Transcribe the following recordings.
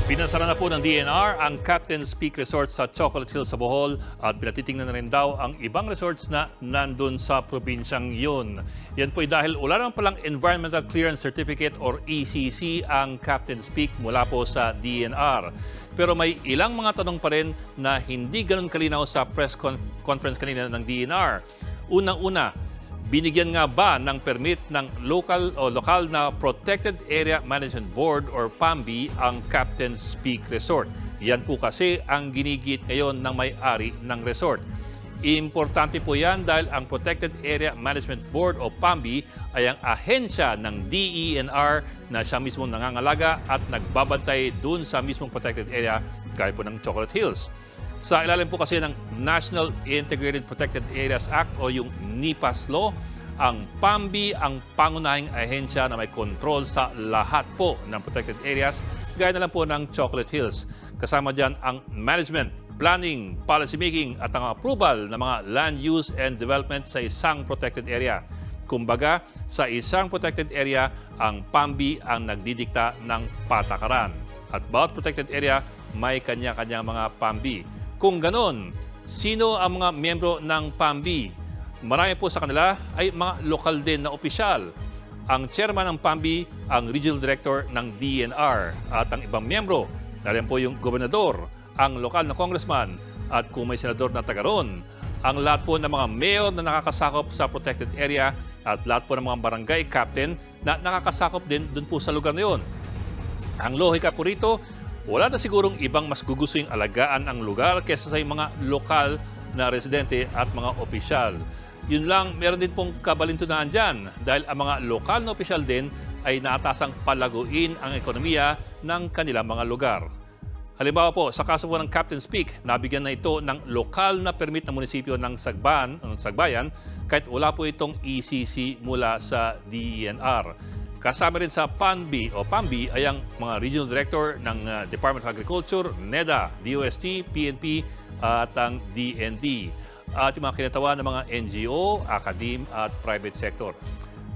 Pinasara na po ng DNR ang Captain's Peak Resort sa Chocolate Hills sa Bohol at pinatitingnan na rin daw ang ibang resorts na nandun sa probinsyang yun. Yan po ay dahil wala naman palang Environmental Clearance Certificate or ECC ang Captain's Peak mula po sa DNR. Pero may ilang mga tanong pa rin na hindi ganun kalinaw sa press conference kanina ng DNR. Unang-una, binigyan nga ba ng permit ng lokal na Protected Area Management Board or PAMB ang Captain's Peak Resort? Yan po kasi ang ginigit ngayon ng may-ari ng resort. Importante po yan dahil ang Protected Area Management Board o PAMB ay ang ahensya ng DENR na siya mismo nangangalaga at nagbabantay dun sa mismong protected area gaya po ng Chocolate Hills. Sa ilalim po kasi ng National Integrated Protected Areas Act o yung NIPAS Law, ang PAMB ang pangunahing ahensya na may control sa lahat po ng protected areas, gaya na lang po ng Chocolate Hills. Kasama dyan ang management, planning, policy making at ang approval ng mga land use and development sa isang protected area. Kumbaga, sa isang protected area, ang PAMB ang nagdidikta ng patakaran. At bawat protected area, may kanya-kanyang mga PAMB. Kung ganon, sino ang mga miyembro ng PAMB? Marami po sa kanila ay mga lokal din na opisyal. Ang chairman ng PAMB, ang regional director ng DNR at ang ibang miyembro, nariyan po yung gobernador, ang lokal na congressman at kung may senador na taga roon, ang lahat po ng mga mayor na nakakasakop sa protected area at lahat po ng mga barangay captain na nakakasakop din dun po sa lugar na yun. Ang lohika po rito, wala na sigurong ibang mas gugustuhin alagaan ang lugar kaysa sa mga lokal na residente at mga opisyal. Yun lang, meron din pong kabalintunaan dyan dahil ang mga lokal na opisyal din ay naatasang palaguin ang ekonomiya ng kanilang mga lugar. Halimbawa po, sa kaso po ng Captain's Peak, nabigyan na ito ng lokal na permit ng munisipyo ng Sagbayan kahit wala po itong ECC mula sa DENR. Kasama rin sa PAMB ay ang mga regional director ng Department of Agriculture, NEDA, DOST, PNP at ang DND. At yung mga kinatawan ng mga NGO, academe at private sector.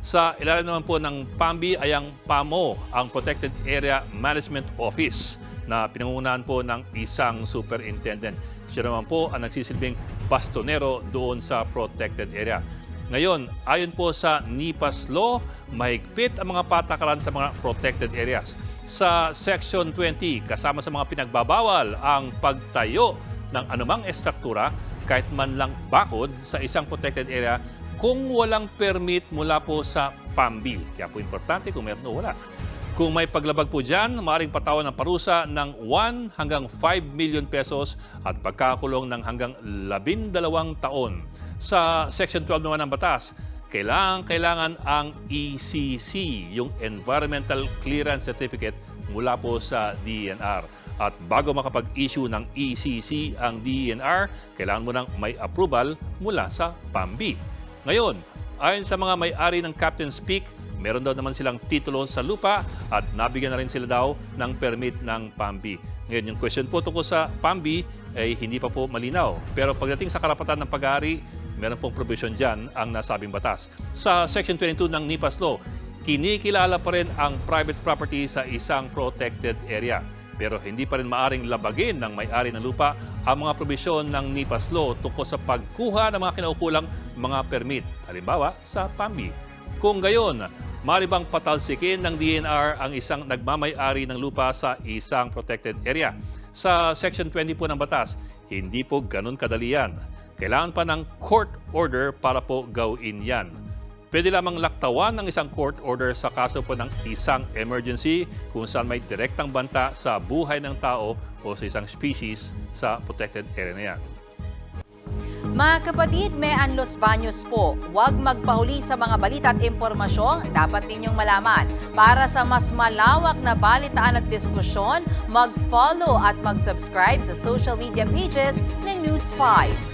Sa ilalim naman po ng PAMB ay ang PAMO, ang Protected Area Management Office na pinangungunahan po ng isang superintendent. Siya naman po ang nagsisilbing bastonero doon sa protected area. Ngayon, ayon po sa NIPAS Law, mahigpit ang mga patakaran sa mga protected areas. Sa Section 20, kasama sa mga pinagbabawal ang pagtayo ng anumang estruktura kahit man lang bakod sa isang protected area kung walang permit mula po sa PAMB. Kaya po importante kung meron o wala. Kung may paglabag po dyan, maaaring patawan ng parusa ng 1 hanggang 5 million pesos at pagkakulong ng hanggang 12 taon. Sa Section 12 naman ng batas, kailangan ang ECC, yung Environmental Clearance Certificate mula po sa DENR. At bago makapag-issue ng ECC ang DENR, kailangan mo nang may approval mula sa PAMB. Ngayon, ayon sa mga may-ari ng Captain's Peak, meron daw naman silang titulo sa lupa at nabigyan na rin sila daw ng permit ng PAMB. Ngayon, yung question po tungkol sa PAMB ay hindi pa po malinaw. Pero pagdating sa karapatan ng pag-aari, meron pong provision dyan ang nasabing batas. Sa Section 22 ng NIPAS Law, kinikilala pa rin ang private property sa isang protected area. Pero hindi pa rin maaring labagin ng may-ari ng lupa ang mga provision ng NIPAS Law tungkol sa pagkuha ng mga kinaukulang mga permit. Halimbawa, sa PAMB. Kung gayon, maaari bang patalsikin ng DNR ang isang nagmamay-ari ng lupa sa isang protected area? Sa Section 20 po ng batas, hindi po ganun kadali yan. Kailangan pa ng court order para po gawin yan. Pwede lamang laktawan ng isang court order sa kaso po ng isang emergency kung saan may direktang banta sa buhay ng tao o sa isang species sa protected area na yan. Mga kapatid, may Los Baños po. Huwag magpahuli sa mga balita at impormasyong dapat ninyong malaman. Para sa mas malawak na balitaan at diskusyon, mag-follow at mag-subscribe sa social media pages ng News 5.